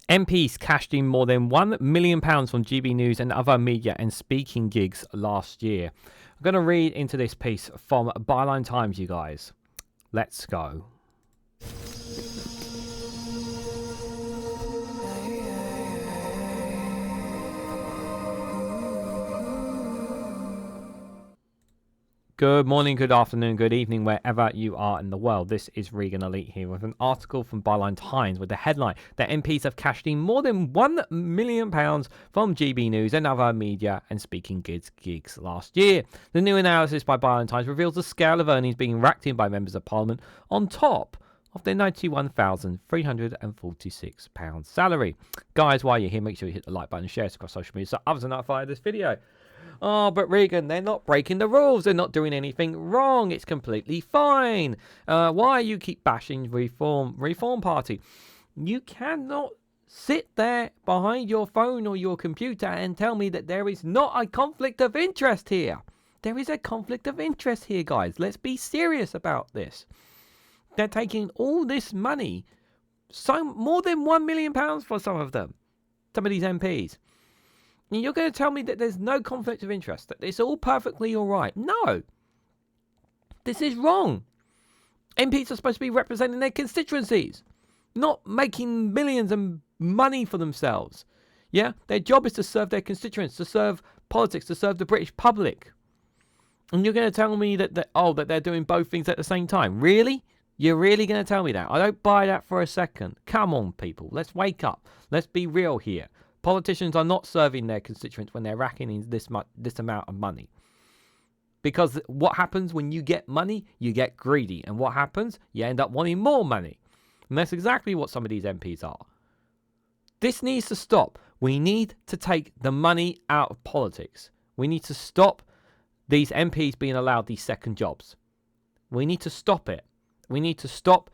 MPs cashed in more than £1 million from GB News and other media and speaking gigs last year. I'm going to read into this piece from Byline Times, you guys. Let's go. Good morning, good afternoon, good evening, wherever you are in the world. This is Reganelite here with an article from Byline Times with the headline that MPs have cashed in more than £1 million from GB News and other media and speaking gigs last year. The new analysis by Byline Times reveals the scale of earnings being racked in by members of Parliament on top of their £91,346 salary. Guys, while you're here, make sure you hit the like button and share it across social media so others are notified of this video. Oh, but Regan, they're not breaking the rules. They're not doing anything wrong. It's completely fine. Why you keep bashing Reform Party? You cannot sit there behind your phone or your computer and tell me that there is not a conflict of interest here. There is a conflict of interest here, guys. Let's be serious about this. They're taking all this money, more than £1 million for some of them, some of these MPs. And you're going to tell me that there's no conflict of interest, that it's all perfectly all right. No. This is wrong. MPs are supposed to be representing their constituencies, not making millions of money for themselves. Yeah? Their job is to serve their constituents, to serve politics, to serve the British public. And you're going to tell me that they're doing both things at the same time. Really? You're really going to tell me that? I don't buy that for a second. Come on, people. Let's wake up. Let's be real here. Politicians are not serving their constituents when they're racking in this amount of money. Because what happens when you get money? You get greedy. And what happens? You end up wanting more money. And that's exactly what some of these MPs are. This needs to stop. We need to take the money out of politics. We need to stop these MPs being allowed these second jobs. We need to stop it. We need to stop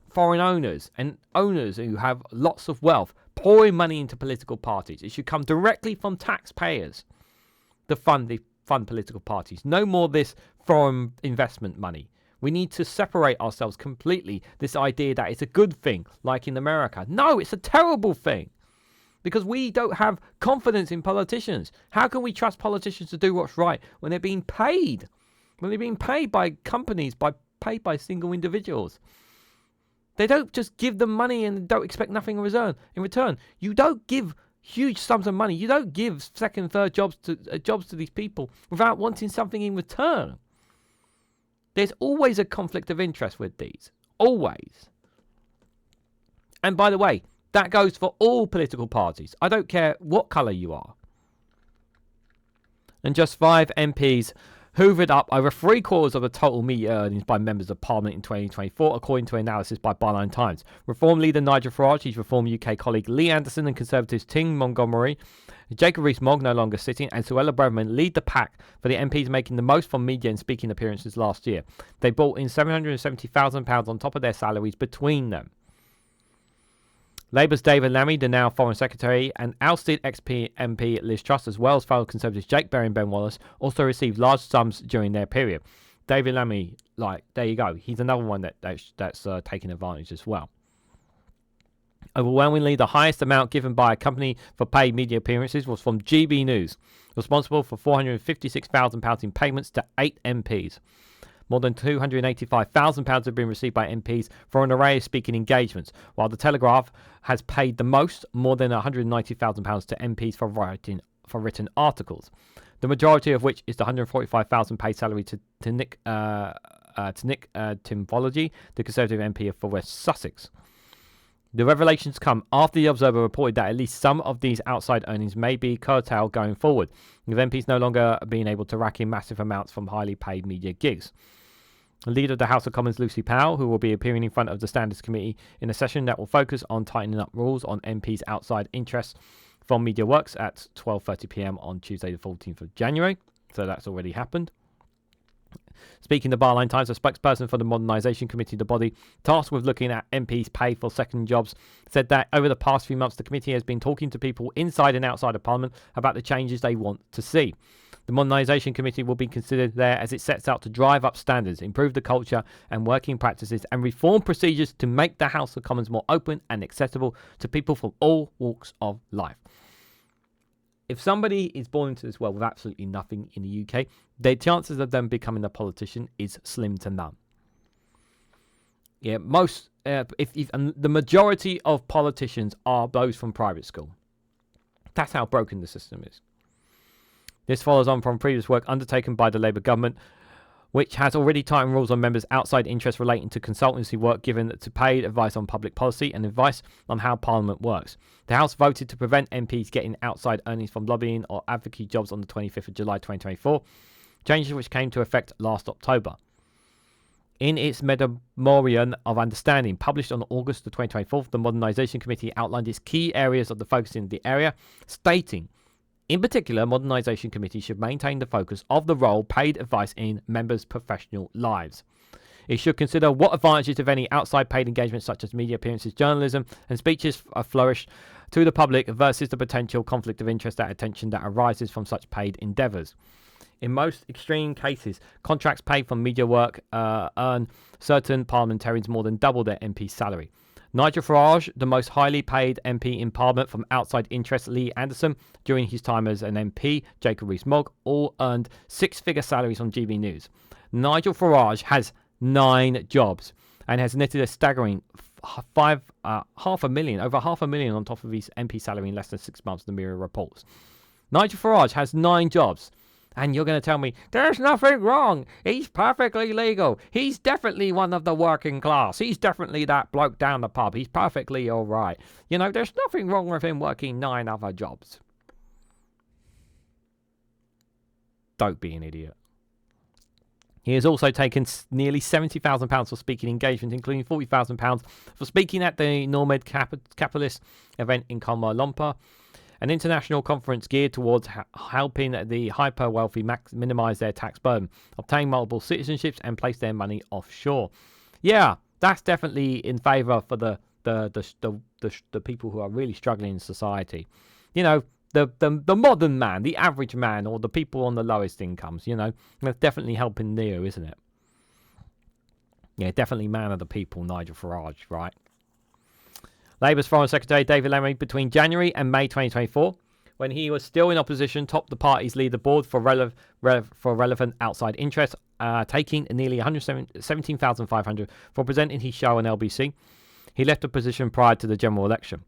foreign owners and owners who have lots of wealth pouring money into political parties. It should come directly from taxpayers to fund political parties. No more this foreign investment money. We need to separate ourselves completely. This idea that it's a good thing, like in America. No, it's a terrible thing. Because we don't have confidence in politicians. How can we trust politicians to do what's right when they're being paid? When they're being paid by companies, paid by single individuals. They don't just give them money and don't expect nothing in return. You don't give huge sums of money. You don't give second, third jobs to these people without wanting something in return. There's always a conflict of interest with these. Always. And by the way, that goes for all political parties. I don't care what colour you are. And just 5 MPs hoovered up over 3/4 of the total media earnings by members of Parliament in 2024, according to analysis by Byline Times. Reform leader Nigel Farage, his Reform UK colleague Lee Anderson, and Conservatives Ting Montgomery, Jacob Rees-Mogg no longer sitting, and Suella Braverman lead the pack for the MPs making the most from media and speaking appearances last year. They brought in £770,000 on top of their salaries between them. Labour's David Lammy, the now Foreign Secretary, and ousted ex-MP Liz Truss, as well as fellow Conservatives Jake Berry and Ben Wallace, also received large sums during their period. David Lammy, there you go. He's another one that's taking advantage as well. Overwhelmingly, the highest amount given by a company for paid media appearances was from GB News, responsible for £456,000 in payments to 8 MPs. More than £285,000 have been received by MPs for an array of speaking engagements, while the Telegraph has paid the most, more than £190,000 to MPs for written articles. The majority of which is the £145,000 paid salary to Nick Timology, the Conservative MP for West Sussex. The revelations come after the Observer reported that at least some of these outside earnings may be curtailed going forward, with MPs no longer being able to rack in massive amounts from highly paid media gigs. The leader of the House of Commons, Lucy Powell, who will be appearing in front of the Standards Committee in a session that will focus on tightening up rules on MPs' outside interests from media works at 12:30 p.m. on Tuesday the 14th of January. So that's already happened. Speaking to Byline Times, a spokesperson for the Modernisation Committee, the body tasked with looking at MPs' pay for second jobs, said that over the past few months, the committee has been talking to people inside and outside of Parliament about the changes they want to see. The Modernisation Committee will be considered there as it sets out to drive up standards, improve the culture and working practices, and reform procedures to make the House of Commons more open and accessible to people from all walks of life. If somebody is born into this world with absolutely nothing in the UK, the chances of them becoming a politician is slim to none. Yeah, and the majority of politicians are those from private school. That's how broken the system is. This follows on from previous work undertaken by the Labour government, which has already tightened rules on members' outside interests relating to consultancy work given to paid advice on public policy and advice on how Parliament works. The House voted to prevent MPs getting outside earnings from lobbying or advocacy jobs on the 25th of July 2024, changes which came to effect last October. In its Memorandum of Understanding, published on August the 2024, the Modernisation Committee outlined its key areas of the focus in the area, stating, in particular, Modernisation Committee should maintain the focus of the role paid advice in members' professional lives. It should consider what advantages, if any, outside paid engagements such as media appearances, journalism and speeches flourish to the public versus the potential conflict of interest and attention that arises from such paid endeavours. In most extreme cases, contracts paid from media work earn certain parliamentarians more than double their MP salary. Nigel Farage, the most highly paid MP in Parliament from outside interest, Lee Anderson, during his time as an MP, Jacob Rees-Mogg, all earned six-figure salaries on GB News. Nigel Farage has 9 jobs and has netted a staggering over $500,000 on top of his MP salary in less than 6 months, the Mirror reports. Nigel Farage has 9 jobs. And you're going to tell me, there's nothing wrong. He's perfectly legal. He's definitely one of the working class. He's definitely that bloke down the pub. He's perfectly all right. You know, there's nothing wrong with him working 9 other jobs. Don't be an idiot. He has also taken nearly £70,000 for speaking engagements, including £40,000 for speaking at the Normed Capitalist event in Kuala Lumpur, an international conference geared towards helping the hyper-wealthy minimise their tax burden, obtain multiple citizenships and place their money offshore. Yeah, that's definitely in favour for the people who are really struggling in society. You know, the modern man, the average man, or the people on the lowest incomes, you know. That's definitely helping Neo, isn't it? Yeah, definitely man of the people, Nigel Farage, right? Labour's Foreign Secretary David Lammy, between January and May 2024, when he was still in opposition, topped the party's leaderboard for relevant outside interests, taking nearly $117,500 for presenting his show on LBC. He left the position prior to the general election.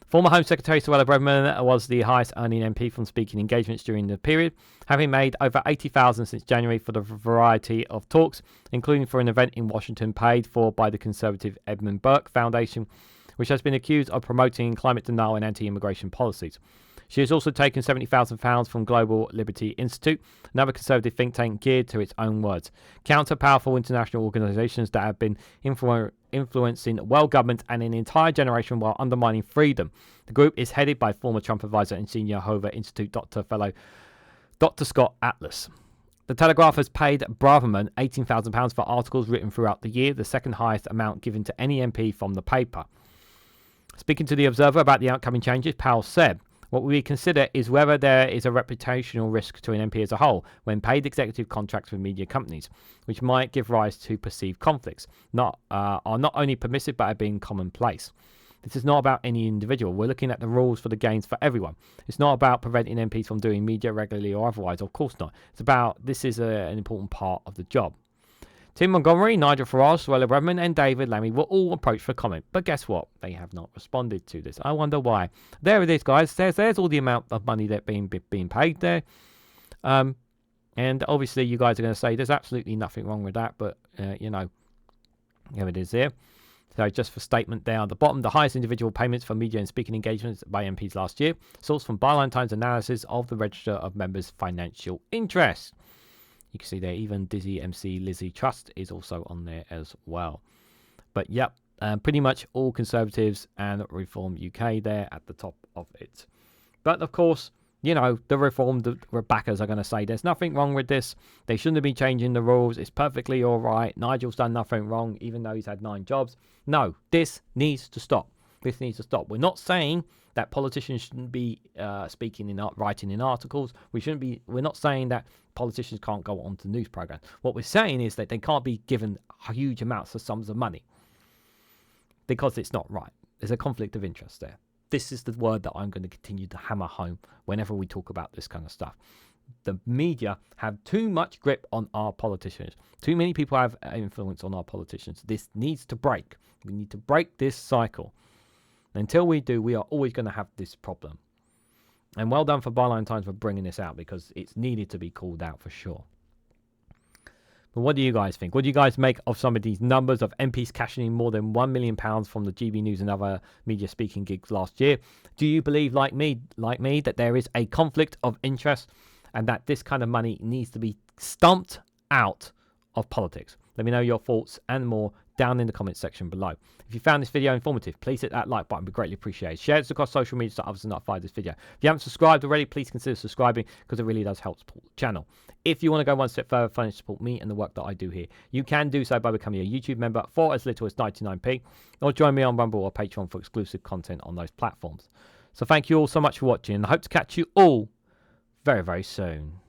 Former Home Secretary Suella Braverman was the highest earning MP from speaking engagements during the period, having made over $80,000 since January for the variety of talks, including for an event in Washington paid for by the Conservative Edmund Burke Foundation, which has been accused of promoting climate denial and anti-immigration policies. She has also taken £70,000 from Global Liberty Institute, another conservative think tank geared to its own words, counter-powerful international organisations that have been influencing world government and an entire generation while undermining freedom. The group is headed by former Trump advisor and senior Hoovered Institute fellow Dr. Scott Atlas. The Telegraph has paid Braverman £18,000 for articles written throughout the year, the second highest amount given to any MP from the paper. Speaking to The Observer about the upcoming changes, Powell said, "What we consider is whether there is a reputational risk to an MP as a whole when paid executive contracts with media companies, which might give rise to perceived conflicts, are not only permissive but are being commonplace. This is not about any individual. We're looking at the rules for the gains for everyone. It's not about preventing MPs from doing media regularly or otherwise, of course not. It's about this is an important part of the job." Tim Montgomery, Nigel Farage, Suella Braverman and David Lammy were all approached for comment, but guess what? They have not responded to this. I wonder why. There it is, guys. There's all the amount of money that being paid there. And obviously you guys are going to say there's absolutely nothing wrong with that, but, you know, here it is there. So just for statement there on the bottom, the highest individual payments for media and speaking engagements by MPs last year, sourced from Byline Times analysis of the Register of Members' Financial Interests. You can see there, even Dizzy MC Liz Truss is also on there as well. But yep, pretty much all Conservatives and Reform UK there at the top of it. But of course, you know, the Reform backers are going to say there's nothing wrong with this. They shouldn't be changing the rules. It's perfectly all right. Nigel's done nothing wrong, even though he's had 9 jobs. No, this needs to stop. This needs to stop. We're not saying that politicians shouldn't be writing in articles. We're not saying that politicians can't go on to news programs. What we're saying is that they can't be given huge amounts of sums of money because it's not right. There's a conflict of interest there. This is the word that I'm going to continue to hammer home whenever we talk about this kind of stuff. The media have too much grip on our politicians. Too many people have influence on our politicians. This needs to break. We need to break this cycle. Until we do, we are always going to have this problem. And well done for Byline Times for bringing this out, because it's needed to be called out for sure. But what do you guys think? What do you guys make of some of these numbers of MPs cashing in more than £1 million from the GB News and other media speaking gigs last year? Do you believe, like me, that there is a conflict of interest and that this kind of money needs to be stumped out of politics? Let me know your thoughts and more down in the comments section below. If you found this video informative, please hit that like button. It'd be greatly appreciated. Share this across social media so others are notified of this video. If you haven't subscribed already, please consider subscribing, because it really does help support the channel. If you want to go one step further, financially support me and the work that I do here, you can do so by becoming a YouTube member for as little as 99p, or join me on Rumble or Patreon for exclusive content on those platforms. So thank you all so much for watching, and I hope to catch you all very, very soon.